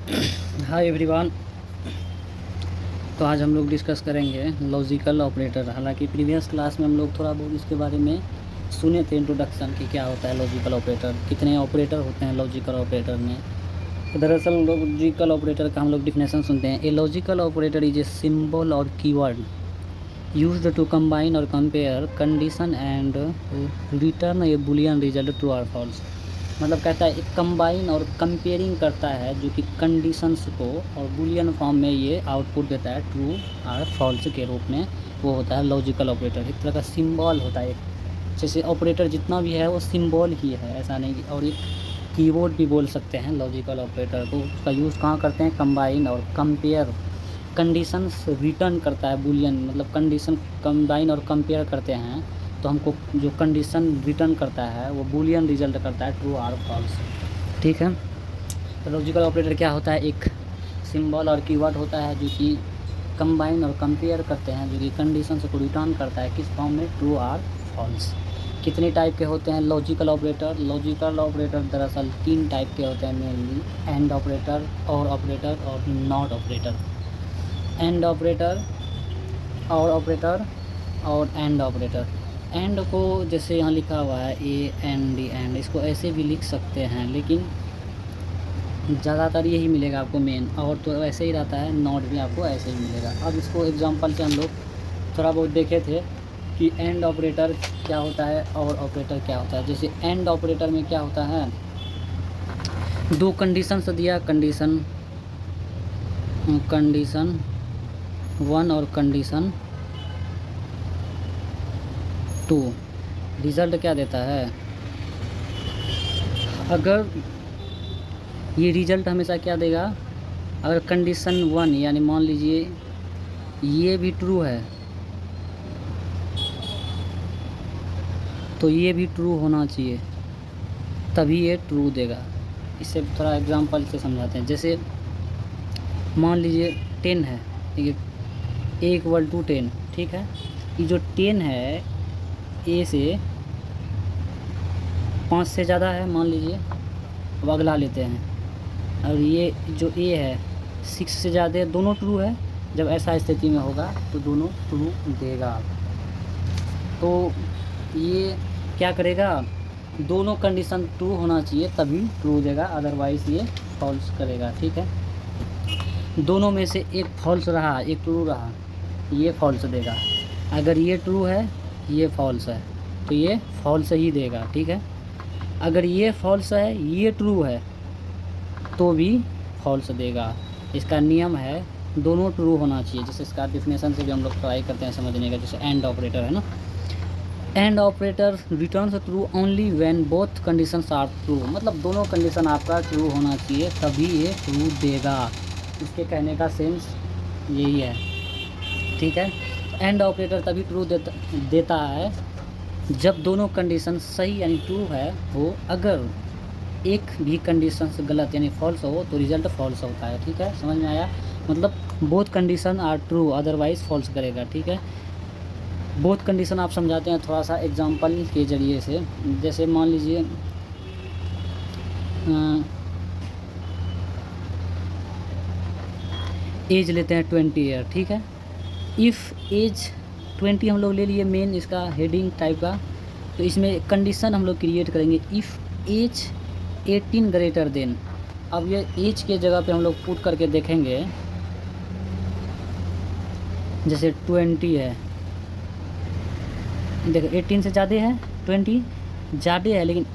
Hi everyone. तो आज हम लोग डिस्कस करेंगे लॉजिकल ऑपरेटर। हालांकि प्रीवियस क्लास में हम लोग थोड़ा बहुत इसके बारे में सुने थे, इंट्रोडक्शन कि क्या होता है लॉजिकल ऑपरेटर, कितने ऑपरेटर होते हैं लॉजिकल ऑपरेटर में। तो दरअसल लॉजिकल ऑपरेटर का हम लोग डिफिनेशन सुनते हैं। ए logical operator is a symbol और कीवर्ड यूज्ड टू कंबाइन और compare condition and return A Boolean result true और फॉल्स। मतलब कहता है एक कंबाइन और कंपेयरिंग करता है जो कि कंडीशंस को, और बुलियन फॉर्म में ये आउटपुट देता है ट्रू और फॉल्स के रूप में। वो होता है लॉजिकल ऑपरेटर। एक तरह का सिंबल होता है, जैसे ऑपरेटर जितना भी है वो सिंबल ही है, ऐसा नहीं। और एक कीवर्ड भी बोल सकते हैं लॉजिकल ऑपरेटर को। उसका यूज़ कहाँ करते हैं? कंबाइन और कंपेयर। कंडीशंस रिटर्न करता है बुलियन, मतलब कंडीशन कंबाइन और कंपेयर करते हैं तो हमको जो कंडीशन रिटर्न करता है वो बुलियन रिजल्ट करता है ट्रू और फॉल्स। ठीक है। तो लॉजिकल ऑपरेटर क्या होता है? एक सिंबल और कीवर्ड होता है जो कि कंबाइन और कंपेयर करते हैं, जो कि कंडीशन को रिटर्न करता है किस फॉर्म में? ट्रू और फॉल्स। कितने टाइप के होते हैं लॉजिकल ऑपरेटर? लॉजिकल ऑपरेटर दरअसल 3 टाइप के होते हैं मेनली: एंड ऑपरेटर, और नॉट ऑपरेटर। एंड ऑपरेटर, और एंड ऑपरेटर। एंड को जैसे यहाँ लिखा हुआ है ए एन डी, एंड, इसको ऐसे भी लिख सकते हैं, लेकिन ज़्यादातर यही मिलेगा आपको मेन। और तो ऐसे ही रहता है, नॉट भी आपको ऐसे ही मिलेगा। अब इसको एग्जांपल से हम लोग थोड़ा बहुत देखे थे कि एंड ऑपरेटर क्या होता है और ऑपरेटर क्या होता है। जैसे एंड ऑपरेटर में क्या होता है, 2 कंडीशंस दिया, कंडीशन 1 और कंडीशन 2। रिज़ल्ट क्या देता है? अगर ये रिज़ल्ट हमेशा क्या देगा? अगर कंडीशन 1 यानी मान लीजिए ये भी ट्रू है तो ये भी ट्रू होना चाहिए, तभी ये ट्रू देगा। इससे थोड़ा एग्जांपल से समझाते हैं। जैसे मान लीजिए 10 है, ठीक है, A = 10, ठीक है। ये जो 10 है ए से 5 से ज़्यादा है मान लीजिए, अब अगला लेते हैं। और ये जो ए है 6 से ज़्यादा है, दोनों ट्रू है। जब ऐसा स्थिति में होगा तो दोनों ट्रू देगा। तो ये क्या करेगा? दोनों कंडीशन ट्रू होना चाहिए तभी ट्रू देगा, अदरवाइज़ ये फॉल्स करेगा। ठीक है। दोनों में से एक फॉल्स रहा, एक ट्रू रहा, ये फॉल्स देगा। अगर ये ट्रू है, ये फॉल्स है, तो ये फॉल्स ही देगा। ठीक है। अगर ये फॉल्स है, ये ट्रू है, तो भी फॉल्स देगा। इसका नियम है दोनों ट्रू होना चाहिए। जैसे इसका डिफिनेशन से भी हम लोग ट्राई करते हैं समझने का। जैसे एंड ऑपरेटर है ना, and operator returns true only when both conditions are true. मतलब दोनों कंडीशन आपका ट्रू होना चाहिए तभी ये ट्रू देगा। इसके कहने का सेंस यही है। ठीक है। एंड ऑपरेटर तभी ट्रू देता है जब दोनों कंडीशन सही यानी ट्रू है हो। अगर एक भी कंडीशन गलत यानी फॉल्स हो तो रिजल्ट फॉल्स होता है। ठीक है, समझ में आया? मतलब both condition are true, otherwise false करेगा। ठीक है। बोथ कंडीशन आप समझाते हैं थोड़ा सा एग्जांपल के ज़रिए से। जैसे मान लीजिए एज लेते हैं 20 ईयर। ठीक है। इफ़ एज 20 हम लोग ले लिए मेन इसका हेडिंग टाइप का, तो इसमें कंडीशन हम लोग क्रिएट करेंगे इफ़ एज 18 ग्रेटर देन। अब ये एज के जगह पे हम लोग पुट करके देखेंगे। जैसे 20 है, देखो 18 से ज़्यादा है, 20 ज़्यादा है लेकिन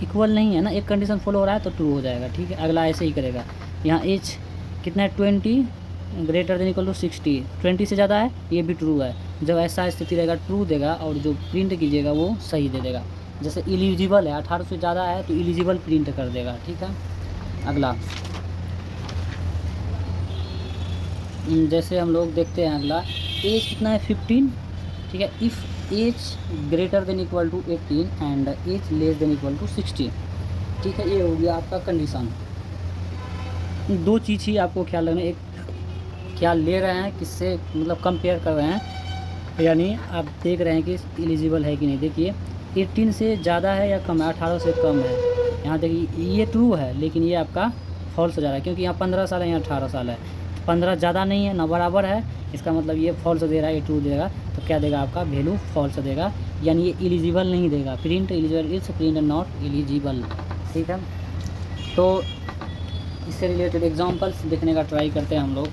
इक्वल नहीं है ना, एक कंडीशन फॉलो हो रहा है तो ट्रू हो जाएगा। ठीक है। अगला ऐसे ही करेगा। यहाँ एज कितना है? 20 ग्रेटर देन इक्वल टू 60। 20 से ज़्यादा है, ये भी ट्रू है। जब ऐसा स्थिति रहेगा ट्रू देगा, और जो प्रिंट कीजिएगा वो सही दे देगा। जैसे एलिजिबल है, 18 से ज़्यादा है तो एलिजिबल प्रिंट कर देगा। ठीक है। अगला जैसे हम लोग देखते हैं, अगला एज कितना है? 15। ठीक है। If age greater than equal to 18 and age less than equal to 60। ठीक है। ये हो गया आपका कंडीशन। 2 चीज़ ही आपको ख्याल रखना। एक ख्याल ले रहे हैं किससे, मतलब कंपेयर कर रहे हैं, यानी आप देख रहे हैं कि एलिजिबल है कि नहीं। देखिए 18 से ज़्यादा है या कम है, 18 से कम है। यहाँ देखिए ये ट्रू है लेकिन ये आपका फॉल्स हो जा रहा है, क्योंकि यहाँ 15 साल है, यहाँ 18 साल है। 15 ज़्यादा नहीं है ना बराबर है, इसका मतलब ये फॉल्स दे रहा है, ये ट्रू देगा। तो क्या देगा आपका वैल्यू फॉल्स देगा, यानी ये एलिजिबल नहीं देगा। Print eligible is print not eligible. ठीक है, तो इससे रिलेटेड एग्जांपल्स देखने का ट्राई करते हैं हम लोग।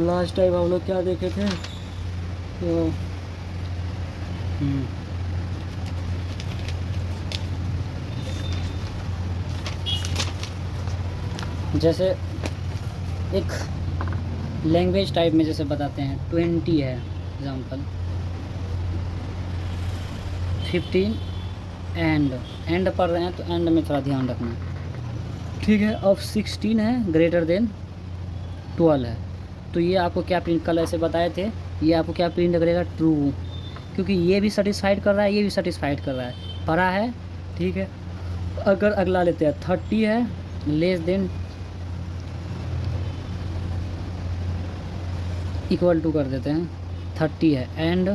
लास्ट टाइम हम लोग क्या देखे थे, तो जैसे एक लैंग्वेज टाइप में जैसे बताते हैं 20 है एग्जांपल, 15 एंड पढ़ रहे हैं तो एंड में थोड़ा ध्यान रखना। ठीक है, अब 16 है ग्रेटर देन 12 है, तो ये आपको क्या प्रिंट, कल ऐसे बताए थे, ये आपको क्या प्रिंट करेगा, ट्रू, क्योंकि ये भी सेटिस्फाइड कर रहा है, ये भी सेटिस्फाइड कर रहा है, पढ़ा है। ठीक है, अगर अगला लेते हैं 30 है लेस देन इक्वल टू कर देते हैं, 30 है एंड,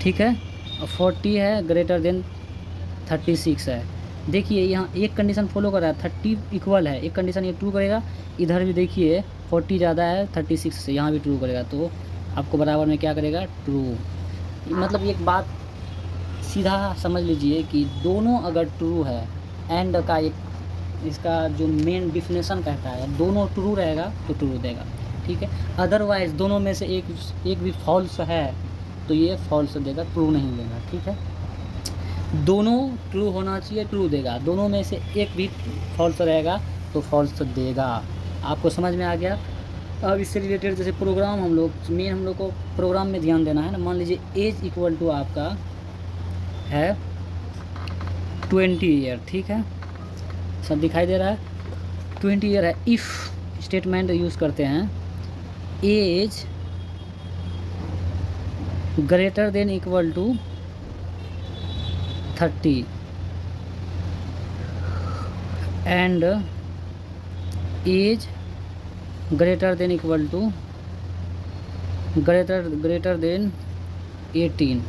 ठीक है, और 40 है ग्रेटर देन 36 है। देखिए यहाँ एक कंडीशन फॉलो कर रहा है, 30 इक्वल है, एक कंडीशन ये ट्रू करेगा, इधर भी देखिए 40 ज़्यादा है 36 से, यहाँ भी ट्रू करेगा, तो आपको बराबर में क्या करेगा, ट्रू। मतलब एक बात सीधा समझ लीजिए कि दोनों अगर ट्रू है, एंड का एक इसका जो मेन डिफिनेशन कहता है दोनों ट्रू रहेगा तो ट्रू देगा। ठीक है, अदरवाइज़ दोनों में से एक भी फॉल्स है तो ये फॉल्स देगा, ट्रू नहीं देगा। ठीक है, दोनों ट्रू होना चाहिए, ट्रू देगा, दोनों में से एक भी फॉल्स रहेगा तो फॉल्स देगा। आपको समझ में आ गया। अब इससे रिलेटेड जैसे प्रोग्राम हम लोग को प्रोग्राम में ध्यान देना है ना। मान लीजिए एज इक्वल टू आपका है 20 ईयर, ठीक है, सब दिखाई दे रहा है, 20 ईयर है। इफ़ स्टेटमेंट यूज़ करते हैं, age greater than equal to 30 and age greater than equal to greater than 18।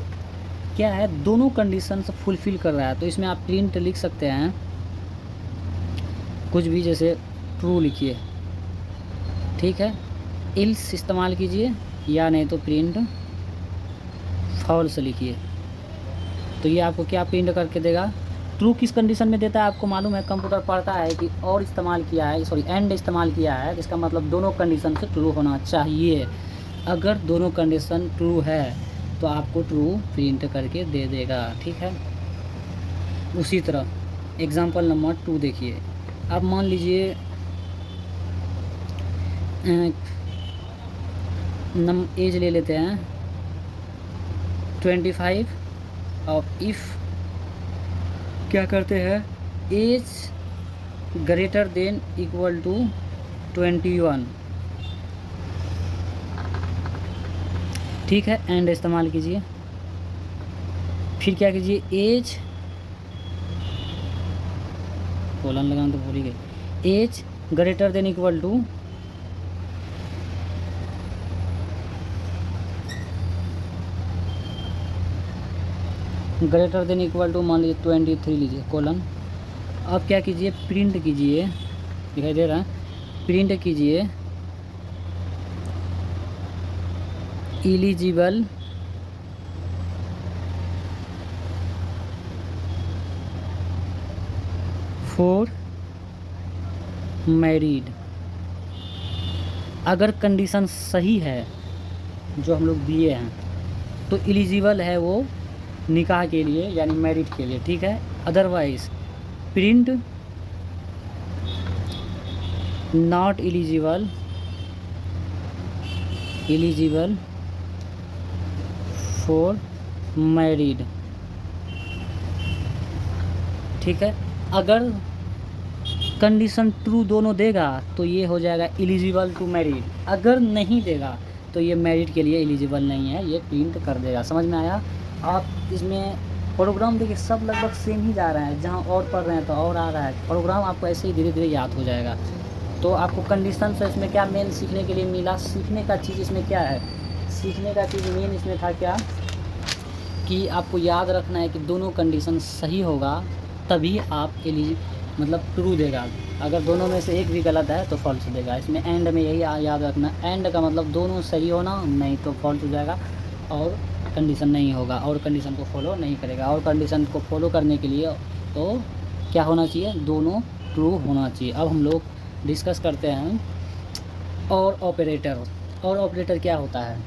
क्या है, दोनों कंडीशन से फुलफ़िल कर रहा है, तो इसमें आप प्रिंट लिख सकते हैं कुछ भी, जैसे ट्रू लिखिए, ठीक है, इल्स इस्तेमाल कीजिए, या नहीं तो प्रिंट फॉल्स लिखिए। तो ये आपको क्या प्रिंट करके देगा, ट्रू किस कंडीशन में देता है आपको मालूम है, कंप्यूटर पढ़ता है कि और इस्तेमाल किया है, सॉरी एंड इस्तेमाल किया है, जिसका मतलब दोनों कंडीशन से ट्रू होना चाहिए। अगर दोनों कंडीशन ट्रू है तो आपको ट्रू प्रिंट करके दे देगा। ठीक है, उसी तरह एग्जांपल नंबर 2 देखिए। अब मान लीजिए एज ले लेते हैं 25 और इफ़ क्या करते हैं, age greater than equal to 21, ठीक है, एंड इस्तेमाल कीजिए। फिर क्या कीजिए, एज कोलन लगाना तो भूल ही गई, age greater than equal to मान लीजिए 23 लीजिए कोलन। अब क्या कीजिए, प्रिंट कीजिए, दिखाई दे रहा है, प्रिंट कीजिए एलिजिबल फॉर मैरिड। अगर कंडीशन सही है जो हम लोग दिए हैं तो एलिजिबल है वो निकाह के लिए, यानी मैरिड के लिए। ठीक है, otherwise print not eligible for married. ठीक है, अगर कंडीशन ट्रू दोनों देगा तो ये हो जाएगा एलिजिबल टू मैरिड, अगर नहीं देगा तो ये मैरिड के लिए एलिजिबल नहीं है, ये प्रिंट कर देगा। समझ में आया। आप इसमें प्रोग्राम देखिए सब लगभग सेम ही जा रहा है, जहाँ और पढ़ रहे हैं तो और आ रहा है, प्रोग्राम आपको ऐसे ही धीरे धीरे याद हो जाएगा। तो आपको कंडीशन से इसमें क्या मेन सीखने के लिए मिला, सीखने का चीज़ इसमें क्या है, सीखने का चीज़ मेन इसमें था क्या कि आपको याद रखना है कि दोनों कंडीशन सही होगा तभी आप मतलब ट्रू देगा। अगर दोनों में से एक भी गलत है तो फॉल्स देगा। इसमें एंड में यही याद रखना, एंड का मतलब दोनों सही होना, नहीं तो फॉल्स हो जाएगा और कंडीशन नहीं होगा और कंडीशन को फॉलो नहीं करेगा। और कंडीशन को फॉलो करने के लिए तो क्या होना चाहिए, दोनों ट्रू होना चाहिए। अब हम लोग डिस्कस करते हैं और ऑपरेटर। और ऑपरेटर क्या होता है?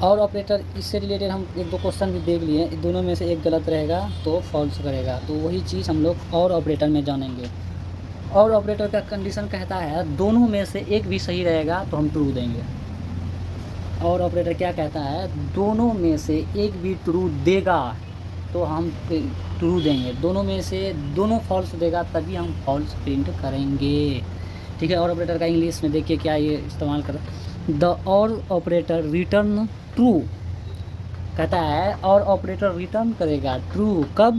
और ऑपरेटर, इससे रिलेटेड हम एक दो क्वेश्चन भी देख लिए। दोनों में से एक गलत रहेगा तो फॉल्स करेगा, तो वही चीज़ हम लोग और ऑपरेटर में जानेंगे। और ऑपरेटर का कंडीशन कहता है दोनों में से एक भी सही रहेगा तो हम ट्रू देंगे। और ऑपरेटर क्या कहता है, दोनों में से एक भी ट्रू देगा तो हम ट्रू देंगे। दोनों में से दोनों फॉल्स देगा तभी हम फॉल्स प्रिंट करेंगे। ठीक है। और ऑपरेटर का इंग्लिश में देखिए क्या ये इस्तेमाल कर, द और ऑपरेटर रिटर्न ट्रू कहता है। और ऑपरेटर रिटर्न करेगा ट्रू कब?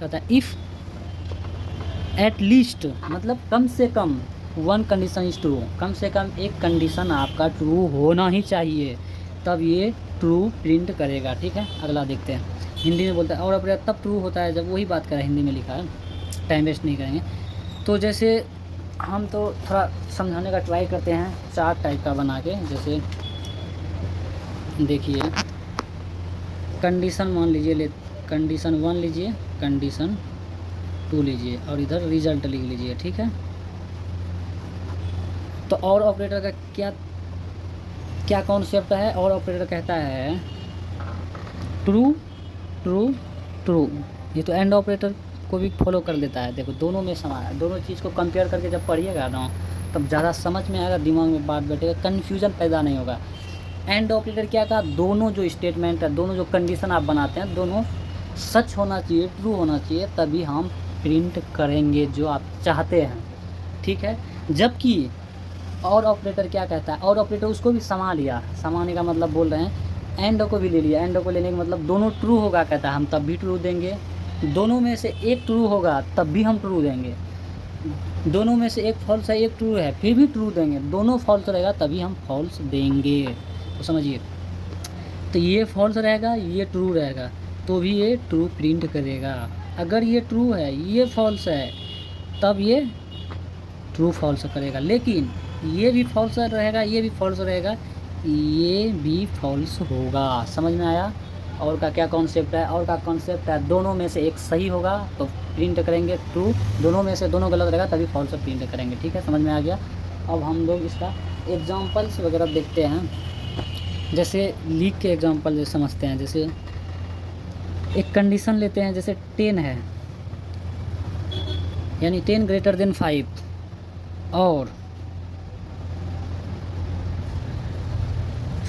कहता है इफ़ एट लीस्ट, मतलब कम से कम वन कंडीशन इज़ ट्रू, कम से कम एक कंडीशन आपका ट्रू होना ही चाहिए तब ये ट्रू प्रिंट करेगा। ठीक है। अगला देखते हैं। हिंदी में बोलता है और ऑपरेटर तब ट्रू होता है जब, वही बात करें हिंदी में लिखा है, टाइम वेस्ट नहीं करेंगे। तो जैसे हम तो थोड़ा समझाने का ट्राई करते हैं चार्ट टाइप का बना के। जैसे देखिए कंडीशन मान लीजिए, कंडीशन 1 लीजिए, कंडीशन 2 लीजिए और इधर रिजल्ट लिख लीजिए। ठीक है। तो और ऑपरेटर का क्या क्या कॉन्सेप्ट है? और ऑपरेटर कहता है ट्रू ट्रू ट्रू। ये तो एंड ऑपरेटर को भी फॉलो कर लेता है। देखो दोनों में समान है, दोनों चीज़ को कंपेयर करके जब पढ़िएगा ना तब ज़्यादा समझ में आएगा, दिमाग में बात बैठेगा, कन्फ्यूज़न पैदा नहीं होगा। एंड ऑपरेटर क्या कहा, दोनों जो स्टेटमेंट है, दोनों जो कंडीशन आप बनाते हैं, दोनों सच होना चाहिए, ट्रू होना चाहिए, तभी हम प्रिंट करेंगे जो आप चाहते हैं। ठीक है। जबकि और ऑपरेटर क्या कहता है, और ऑपरेटर उसको भी समा लिया, समाने का मतलब बोल रहे हैं एंड को भी ले लिया। एंड को लेने का मतलब दोनों ट्रू होगा कहता है, हम तब भी ट्रू देंगे। दोनों में से एक ट्रू होगा तब भी हम ट्रू देंगे। दोनों में से एक फॉल्स है, एक ट्रू है, फिर भी ट्रू देंगे। दोनों फॉल्स रहेगा तभी हम फॉल्स देंगे। तो समझिए, तो ये फॉल्स रहेगा, ये ट्रू रहेगा तो भी ये ट्रू प्रिंट करेगा। अगर ये ट्रू है, ये फॉल्स है, तब ये ट्रू फॉल्स करेगा। लेकिन ये भी फॉल्स रहेगा, ये भी फॉल्स रहेगा, ये भी फॉल्स होगा। समझ में आया? और का क्या कॉन्सेप्ट है? और का कॉन्सेप्ट है दोनों में से एक सही होगा तो प्रिंट करेंगे ट्रू, दोनों में से दोनों गलत रहेगा तभी फॉल्स प्रिंट करेंगे। ठीक है। समझ में आ गया? अब हम लोग इसका एग्जांपल्स वगैरह देखते हैं। जैसे लीक के एग्जांपल समझते हैं। जैसे एक कंडीशन लेते हैं, जैसे 10 है, यानी 10 ग्रेटर देन 5 और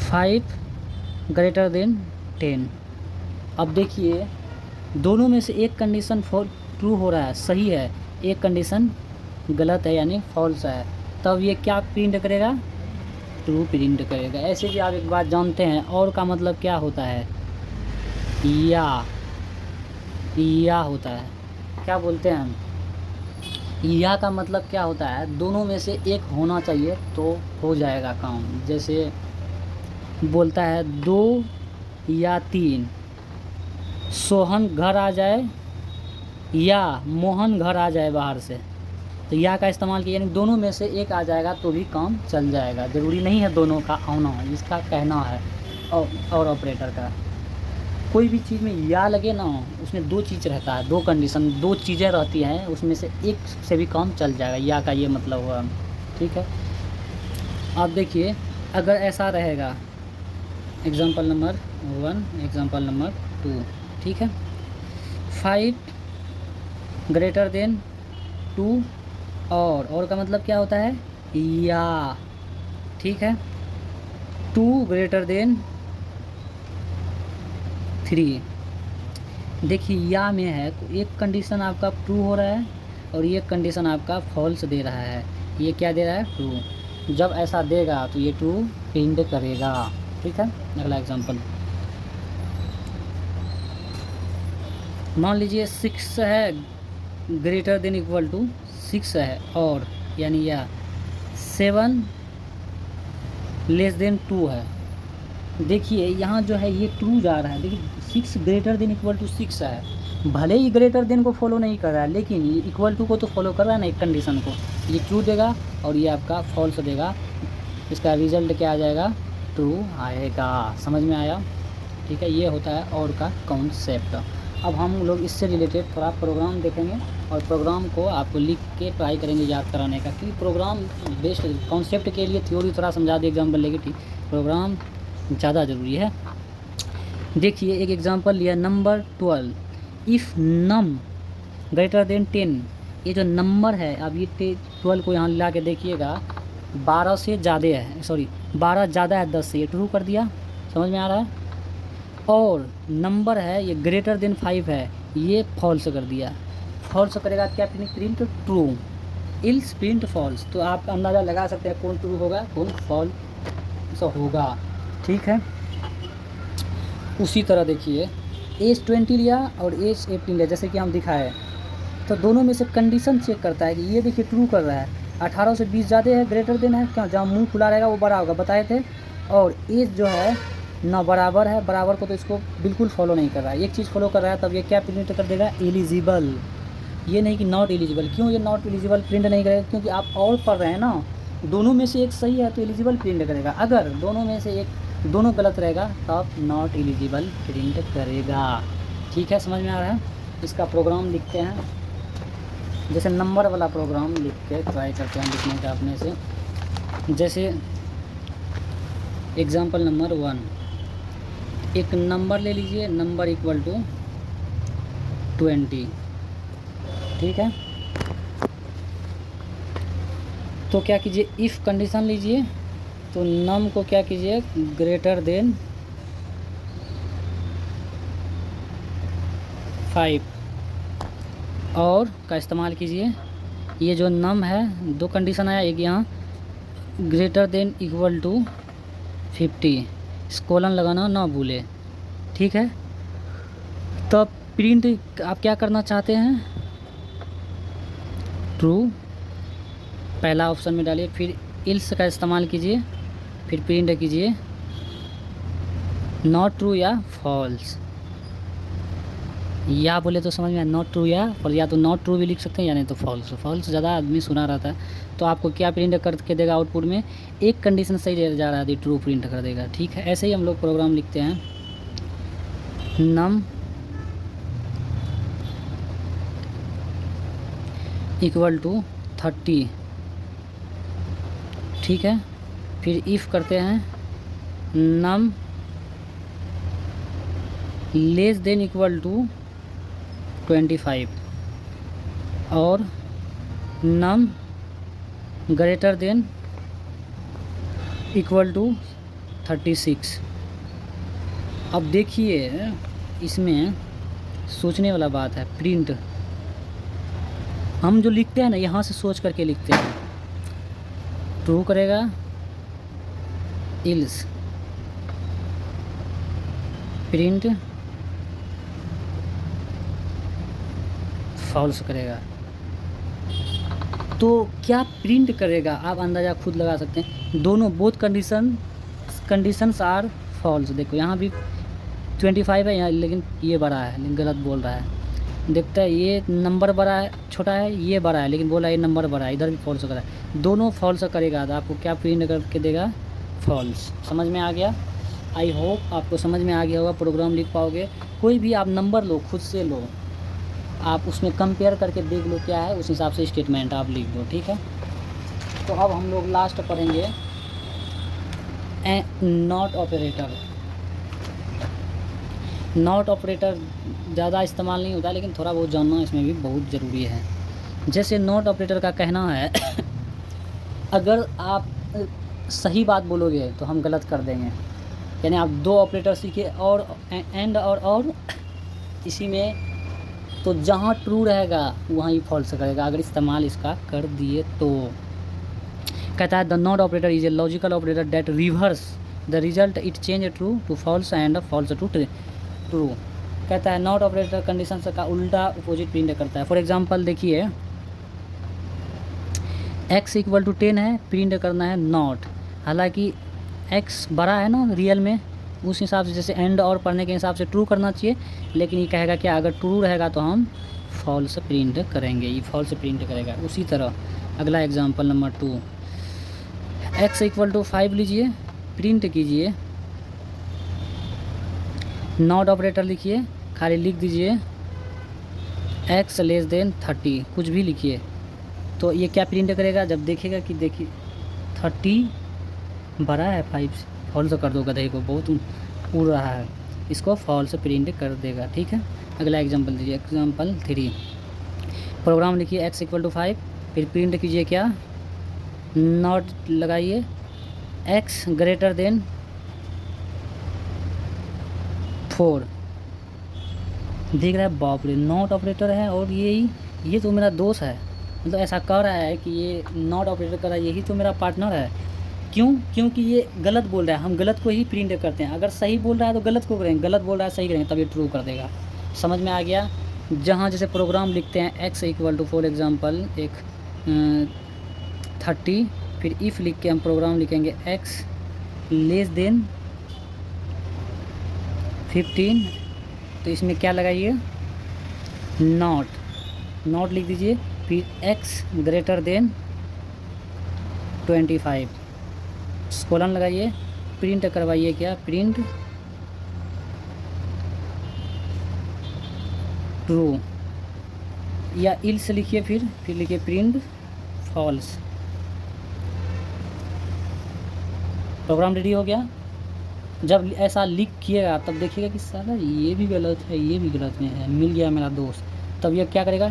5 ग्रेटर देन 10। अब देखिए दोनों में से एक कंडीशन ट्रू हो रहा है, सही है, एक कंडीशन गलत है यानी फॉल्स है, तब ये क्या प्रिंट करेगा? ट्रू प्रिंट करेगा। ऐसे कि आप एक बात जानते हैं, और का मतलब क्या होता है? या होता है। क्या बोलते हैं हम? या का मतलब क्या होता है? दोनों में से एक होना चाहिए तो हो जाएगा काम। जैसे बोलता है 2 या 3, सोहन घर आ जाए या मोहन घर आ जाए बाहर से, तो या का इस्तेमाल किया, यानी दोनों में से एक आ जाएगा तो भी काम चल जाएगा। ज़रूरी नहीं है दोनों का आना, इसका कहना है। और ऑपरेटर का कोई भी चीज़ में या लगे ना, उसमें दो चीज़ रहता है, दो कंडीशन, दो चीज़ें रहती हैं, उसमें से एक से भी काम चल जाएगा। या का ये मतलब हुआ। ठीक है। आप देखिए अगर ऐसा रहेगा, एग्जांपल नंबर 1, एग्जांपल नंबर 2। ठीक है। 5 ग्रेटर देन 2 और का मतलब क्या होता है? या। ठीक है। 2 ग्रेटर देन 3। देखिए या में है तो एक कंडीशन आपका ट्रू हो रहा है और ये कंडीशन आपका फॉल्स दे रहा है। ये क्या दे रहा है? ट्रू। जब ऐसा देगा तो ये ट्रू प्रिंट करेगा। ठीक है। अगला एग्जांपल मान लीजिए 6 है ग्रेटर देन इक्वल टू 6 है और यानी या 7 लेस देन 2 है। देखिए यहाँ जो है ये ट्रू जा रहा है, देखिए 6 ग्रेटर देन इक्वल टू 6 है, भले ही ग्रेटर देन को फॉलो नहीं कर रहा है लेकिन ये इक्वल टू को तो फॉलो कर रहा है ना एक कंडीशन को, ये ट्रू देगा और ये आपका फॉल्स देगा, इसका रिजल्ट क्या आ जाएगा, ट्रू आएगा। समझ में आया? ठीक है, ये होता है और का कॉन्सेप्ट। अब हम लोग इससे रिलेटेड थोड़ा प्रोग्राम देखेंगे और प्रोग्राम को आपको लिख के ट्राई करेंगे याद कराने का, क्योंकि प्रोग्राम बेस्ड कॉन्सेप्ट के लिए थ्योरी थोड़ा समझा दे एग्जाम्पल लेके, ठीक, प्रोग्राम ज़्यादा ज़रूरी है। देखिए एक एग्जांपल लिया number 12, if num greater than 10, ये जो नंबर है अब ये 12 को यहाँ ला के देखिएगा 12 से ज़्यादा है, सॉरी 12 ज़्यादा है 10 से, ये ट्रू कर दिया। समझ में आ रहा है? और नंबर है ये ग्रेटर देन 5 है, ये फॉल्स कर दिया। फॉल्स करेगा क्या print, true, else print false. तो आप अंदाज़ा लगा सकते हैं कौन ट्रू होगा कौन फॉल्स होगा। ठीक है, उसी तरह देखिए एज 20 लिया और एज 18 लिया, जैसे कि हम दिखाए, तो दोनों में से कंडीशन चेक करता है कि ये देखिए ट्रू कर रहा है, 18 से 20 ज़्यादा है, ग्रेटर देन है, क्या जहाँ मुंह खुला रहेगा वो बड़ा होगा, बताए थे। और एज जो है ना बराबर है, बराबर को तो इसको बिल्कुल फॉलो नहीं कर रहा है, एक चीज़ फॉलो कर रहा है, तब ये क्या प्रिंट कर देगा, एलिजिबल। ये नहीं कि नॉट एलिजिबल। क्यों ये नॉट एलिजिबल प्रिंट नहीं करेगा, क्योंकि आप और पढ़ रहे हैं ना, दोनों में से एक सही है तो एलिजिबल प्रिंट करेगा, अगर दोनों में से एक दोनों गलत रहेगा तब नॉट एलिजिबल प्रिंट करेगा। ठीक है, समझ में आ रहा है? इसका प्रोग्राम लिखते हैं, जैसे नंबर वाला प्रोग्राम लिख के ट्राई करते हैं लिखने का अपने से। जैसे एग्जांपल नंबर 1, एक नंबर ले लीजिए, नंबर इक्वल टू 20। ठीक है, तो क्या कीजिए, इफ़ कंडीशन लीजिए, तो नम को क्या कीजिए, ग्रेटर देन 5 और का इस्तेमाल कीजिए। ये जो नम है, दो कंडीशन आया, एक यहाँ ग्रेटर देन इक्वल टू 50, इस कॉलन लगाना ना भूले। ठीक है, तब प्रिंट आप क्या करना चाहते हैं, ट्रू पहला ऑप्शन में डालिए, फिर इल्स का इस्तेमाल कीजिए, फिर प्रिंट कीजिए नॉट ट्रू या फॉल्स, या बोले तो समझ में नॉट ट्रू या फॉल्स, या तो नॉट ट्रू भी लिख सकते हैं या नहीं तो फॉल्स। फॉल्स ज़्यादा आदमी सुना रहता है, तो आपको क्या प्रिंट करके देगा आउटपुट में, एक कंडीशन सही जा रहा है तो ट्रू प्रिंट कर देगा। ठीक है, ऐसे ही हम लोग प्रोग्राम लिखते हैं, नम इक्वल टू 30। ठीक है, फिर इफ़ करते हैं नम लेस देन इक्वल टू 25 और नम ग्रेटर देन इक्वल टू 36। अब देखिए इसमें सोचने वाला बात है, प्रिंट हम जो लिखते हैं ना यहाँ से सोच करके लिखते हैं, ट्रू करेगा, इल्स प्रिंट फॉल्स करेगा। तो क्या प्रिंट करेगा आप अंदाज़ा खुद लगा सकते हैं, दोनों बोथ कंडीशंस आर फॉल्स। देखो यहाँ भी 25 है यहाँ, लेकिन ये बड़ा है, लेकिन गलत बोल रहा है। देखता है ये नंबर बड़ा है, छोटा है, ये बड़ा है, लेकिन बोला ये नंबर बड़ा है, इधर भी फॉल्स करा है, दोनों फॉल्स करेगा तो आपको क्या प्रिंट करके देगा, फॉल्स। समझ में आ गया? आई होप आपको समझ में आ गया होगा, प्रोग्राम लिख पाओगे। कोई भी आप नंबर लो, खुद से लो, आप उसमें कंपेयर करके देख लो क्या है, उस हिसाब से स्टेटमेंट आप लिख दो। ठीक है, तो अब हम लोग लास्ट पढ़ेंगे नॉट ऑपरेटर। नॉट ऑपरेटर ज़्यादा इस्तेमाल नहीं होता, लेकिन थोड़ा बहुत जानना इसमें भी बहुत ज़रूरी है। जैसे नॉट ऑपरेटर का कहना है अगर आप सही बात बोलोगे तो हम गलत कर देंगे, यानी आप दो ऑपरेटर सीखे और एंड और इसी में, तो जहाँ ट्रू रहेगा वहाँ ही फॉल्स करेगा अगर इस्तेमाल इसका कर दिए तो। कहता है the not operator is a logical operator that reverse the result, it change true to false and false to true. कहता है नॉट ऑपरेटर कंडीशन का उल्टा अपोजिट प्रिंट करता है। फॉर एग्जांपल देखिए x इक्वल टू 10 है, प्रिंट करना है नॉट, हालांकि x बड़ा है ना रियल में, उस हिसाब से, जैसे एंड और पढ़ने के हिसाब से ट्रू करना चाहिए, लेकिन ये कहेगा क्या, अगर ट्रू रहेगा तो हम फॉल्स प्रिंट करेंगे, ये फॉल्स प्रिंट करेगा। उसी तरह अगला एग्जांपल नंबर 2, x = 5 लीजिए, प्रिंट कीजिए, नॉट ऑपरेटर लिखिए, खाली लिख दीजिए x < 30, कुछ भी लिखिए। तो ये क्या प्रिंट करेगा, जब देखेगा कि देखिए 30 बड़ा है 5 से, फॉल्स कर दो गधे को, बहुत उड़ रहा है, इसको फॉल्स प्रिंट कर देगा। ठीक है, अगला एग्जांपल दीजिए, एग्जांपल 3, प्रोग्राम लिखिए x = 5, फिर प्रिंट कीजिए क्या, नॉट लगाइए, x < 4। देख रहा है, बाप रे, नॉट ऑपरेटर है और ये तो मेरा दोस्त है, मतलब ऐसा कह रहा है कि ये नॉट ऑपरेटर कर रहा है, यही तो मेरा पार्टनर है। क्यों? क्योंकि ये गलत बोल रहा है, हम गलत को ही प्रिंट करते हैं। अगर सही बोल रहा है तो गलत को करेंगे, गलत बोल रहा है सही करेंगे, तब ये ट्रू कर देगा। समझ में आ गया? जहाँ जैसे प्रोग्राम लिखते हैं x = फॉर एग्जांपल एक 30, फिर इफ़ लिख के हम प्रोग्राम लिखेंगे x < 15, तो इसमें क्या लगाइए, नॉट लिख दीजिए, फिर x < 25, कोलन लगाइए, प्रिंट करवाइए क्या, प्रिंट ट्रू, या इल्स लिखिए, फिर लिखिए प्रिंट फॉल्स। प्रोग्राम रेडी हो गया। जब ऐसा लिख किएगा तब देखिएगा कि साला ये भी गलत है, ये भी गलत में है, मिल गया मेरा दोस्त, तब ये क्या करेगा,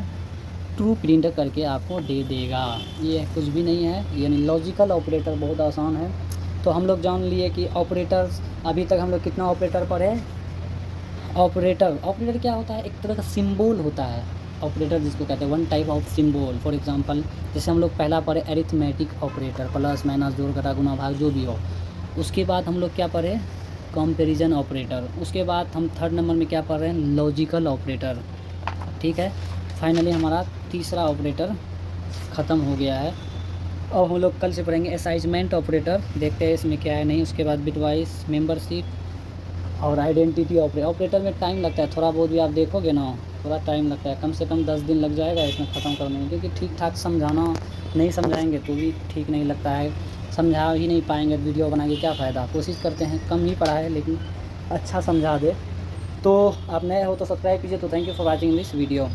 ट्रू प्रिंट करके आपको दे देगा। ये कुछ भी नहीं है, यानी लॉजिकल ऑपरेटर बहुत आसान है। तो हम लोग जान लिए कि ऑपरेटर्स, अभी तक हम लोग कितना ऑपरेटर पढ़े। ऑपरेटर क्या होता है, एक तरह का सिंबल होता है ऑपरेटर, जिसको कहते हैं one type of symbol. For example जैसे हम लोग पहला पढ़े अरिथमेटिक ऑपरेटर, प्लस माइनस जोड़ घटा गुना भाग जो भी हो। उसके बाद हम लोग क्या पढ़े, कंपैरिजन ऑपरेटर। उसके बाद हम 3rd नंबर में क्या पढ़ रहे हैं, लॉजिकल ऑपरेटर। ठीक है, फाइनली हमारा तीसरा ऑपरेटर ख़त्म हो गया है। अब हम लोग कल से पढ़ेंगे असाइनमेंट ऑपरेटर, देखते हैं इसमें क्या है नहीं। उसके बाद बिटवाइस, मेंबरशिप और आइडेंटिटी ऑपरेटर में टाइम लगता है थोड़ा बहुत, भी आप देखोगे ना थोड़ा टाइम लगता है, कम से कम 10 दिन लग जाएगा इसमें ख़त्म करने में, क्योंकि ठीक ठाक समझाना नहीं समझाएंगे तो भी ठीक नहीं लगता है, समझा ही नहीं पाएंगे वीडियो बना के क्या फ़ायदा। कोशिश करते हैं कम ही पढ़ाए लेकिन अच्छा समझा दे। तो आप नए हो तो सब्सक्राइब कीजिए। तो thank you for watching this video.